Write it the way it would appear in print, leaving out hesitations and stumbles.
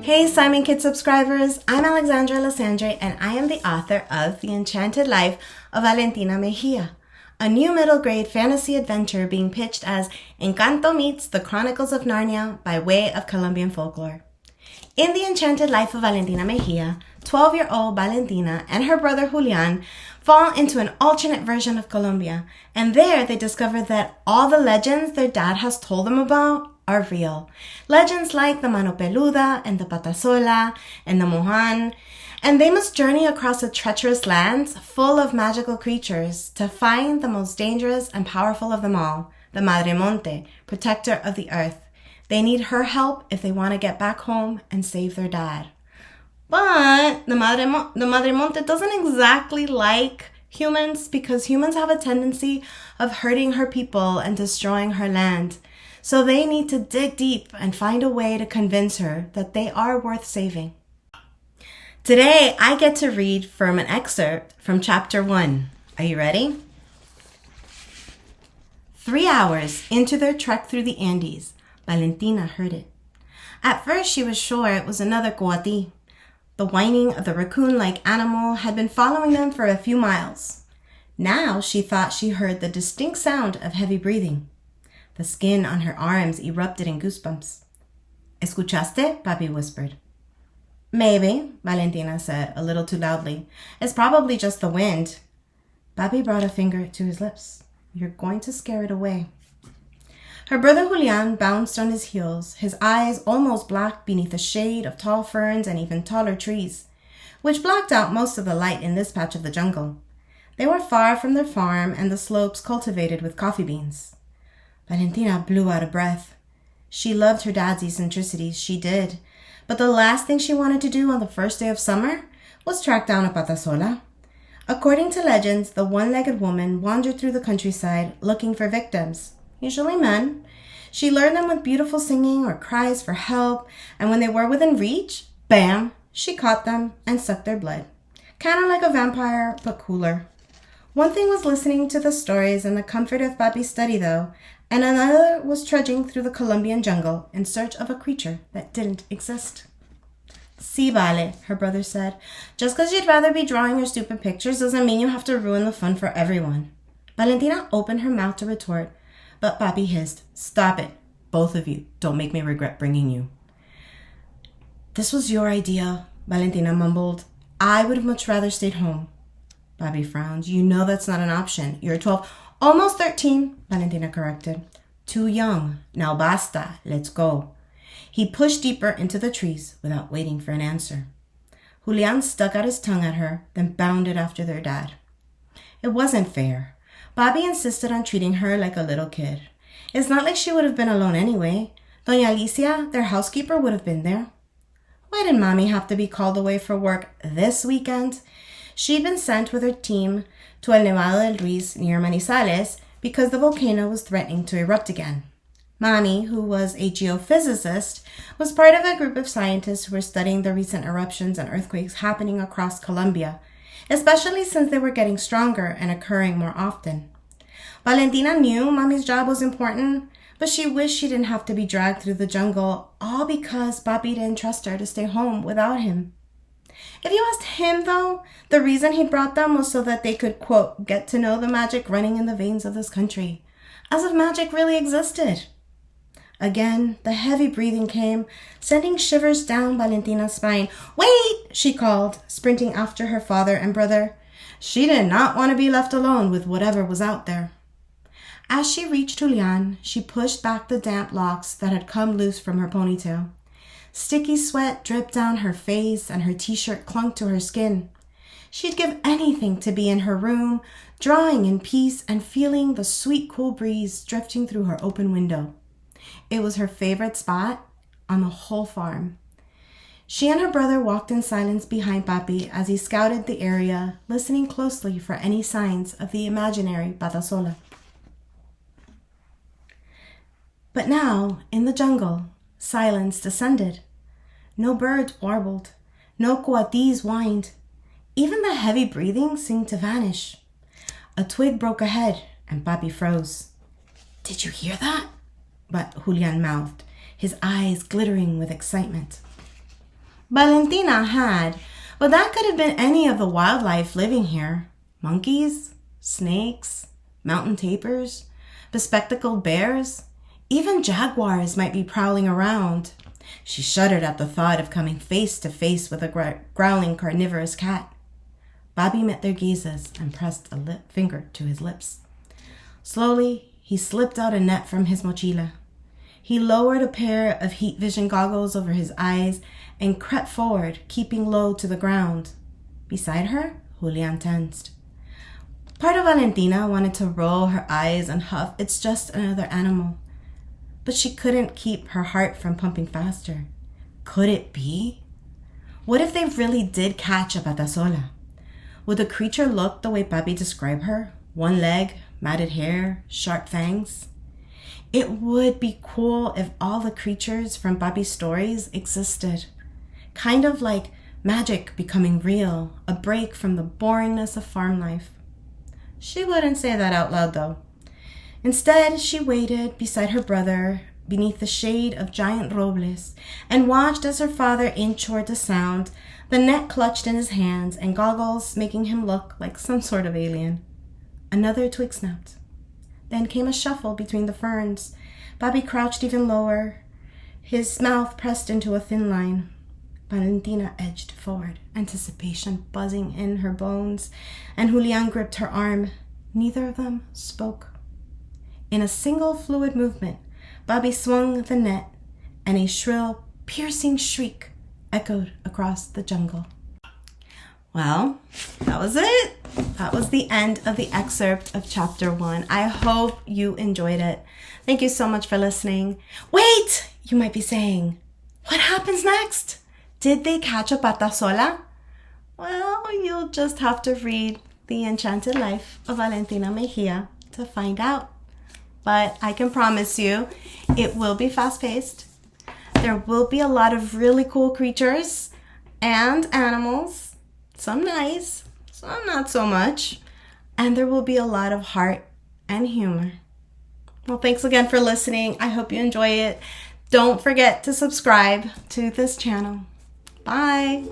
Hey Simon Kids subscribers, I'm Alexandra Lysandre and I am the author of The Enchanted Life of Valentina Mejía, a new middle grade fantasy adventure being pitched as Encanto meets the Chronicles of Narnia by way of Colombian folklore. In The Enchanted Life of Valentina Mejía, 12-year-old Valentina and her brother Julian fall into an alternate version of Colombia, and there they discover that all the legends their dad has told them about are real. Legends like the Mano Peluda and the Patasola and the Mohan, and they must journey across a treacherous land full of magical creatures to find the most dangerous and powerful of them all, the Madre Monte, protector of the earth. They need her help if they want to get back home and save their dad. But the Madre Monte doesn't exactly like humans because humans have a tendency of hurting her people and destroying her land. So they need to dig deep and find a way to convince her that they are worth saving. Today, I get to read from an excerpt from chapter 1. Are you ready? 3 hours into their trek through the Andes, Valentina heard it. At first, she was sure it was another coati. The whining of the raccoon-like animal had been following them for a few miles. Now she thought she heard the distinct sound of heavy breathing. The skin on her arms erupted in goosebumps. "Escuchaste?" Papi whispered. "Maybe," Valentina said, a little too loudly. "It's probably just the wind." Papi brought a finger to his lips. "You're going to scare it away." Her brother Julian bounced on his heels, his eyes almost black beneath the shade of tall ferns and even taller trees, which blocked out most of the light in this patch of the jungle. They were far from their farm and the slopes cultivated with coffee beans. Valentina blew out a breath. She loved her dad's eccentricities, she did. But the last thing she wanted to do on the first day of summer was track down a patasola. According to legends, the one-legged woman wandered through the countryside looking for victims, usually men. She lured them with beautiful singing or cries for help, and when they were within reach, bam, she caught them and sucked their blood. Kind of like a vampire, but cooler. One thing was listening to the stories and the comfort of Papi's study, though, and another was trudging through the Colombian jungle in search of a creature that didn't exist. "Sí, Vale," her brother said. "Just because you'd rather be drawing your stupid pictures doesn't mean you have to ruin the fun for everyone." Valentina opened her mouth to retort, but Papi hissed, "Stop it, both of you. Don't make me regret bringing you." "This was your idea," Valentina mumbled. "I would have much rather stayed home." Papi frowned. "You know that's not an option. You're 12. Almost 13, Valentina corrected. "Too young. Now basta. Let's go." He pushed deeper into the trees without waiting for an answer. Julian stuck out his tongue at her, then bounded after their dad. It wasn't fair. Bobby insisted on treating her like a little kid. It's not like she would have been alone anyway. Doña Alicia, their housekeeper, would have been there. Why did Mommy have to be called away for work this weekend? She'd been sent with her team to El Nevado del Ruiz near Manizales because the volcano was threatening to erupt again. Mommy, who was a geophysicist, was part of a group of scientists who were studying the recent eruptions and earthquakes happening across Colombia, especially since they were getting stronger and occurring more often. Valentina knew Mommy's job was important, but she wished she didn't have to be dragged through the jungle, all because Papi didn't trust her to stay home without him. If you asked him, though, the reason he brought them was so that they could, quote, get to know the magic running in the veins of this country, as if magic really existed. Again, the heavy breathing came, sending shivers down Valentina's spine. "Wait!" she called, sprinting after her father and brother. She did not want to be left alone with whatever was out there. As she reached Julian, she pushed back the damp locks that had come loose from her ponytail. Sticky sweat dripped down her face and her t-shirt clung to her skin. She'd give anything to be in her room, drawing in peace and feeling the sweet, cool breeze drifting through her open window. It was her favorite spot on the whole farm. She and her brother walked in silence behind Papi as he scouted the area, listening closely for any signs of the imaginary patasola. But now, in the jungle, silence descended. No birds warbled. No coatis whined. Even the heavy breathing seemed to vanish. A twig broke ahead, and Papi froze. "Did you hear that?" But Julian mouthed, his eyes glittering with excitement. Valentina had, but that could have been any of the wildlife living here. Monkeys, snakes, mountain tapirs, bespectacled bears, even jaguars might be prowling around. She shuddered at the thought of coming face to face with a growling carnivorous cat. Bobby met their gazes and pressed a finger to his lips. Slowly, he slipped out a net from his mochila. He lowered a pair of heat vision goggles over his eyes and crept forward, keeping low to the ground. Beside her, Julian tensed. Part of Valentina wanted to roll her eyes and huff, "It's just another animal." But she couldn't keep her heart from pumping faster. Could it be? What if they really did catch a patasola? Would the creature look the way Bobby described her? One leg, matted hair, sharp fangs? It would be cool if all the creatures from Bobby's stories existed. Kind of like magic becoming real, a break from the boringness of farm life. She wouldn't say that out loud, though. Instead, she waited beside her brother beneath the shade of giant robles and watched as her inched toward the sound, the net clutched in his hands and goggles making him look like some sort of alien. Another twig snapped. Then came a shuffle between the ferns. Bobby crouched even lower, his mouth pressed into a thin line. Valentina edged forward, anticipation buzzing in her bones, and Julian gripped her arm. Neither of them spoke. In a single fluid movement, Bobby swung the net, and a shrill, piercing shriek echoed across the jungle. Well, that was it. That was the end of the excerpt of chapter 1. I hope you enjoyed it. Thank you so much for listening. Wait, you might be saying, what happens next? Did they catch a patasola? Well, you'll just have to read The Enchanted Life of Valentina Mejía to find out. But I can promise you, it will be fast-paced. There will be a lot of really cool creatures and animals. Some nice, some not so much. And there will be a lot of heart and humor. Well, thanks again for listening. I hope you enjoy it. Don't forget to subscribe to this channel. Bye.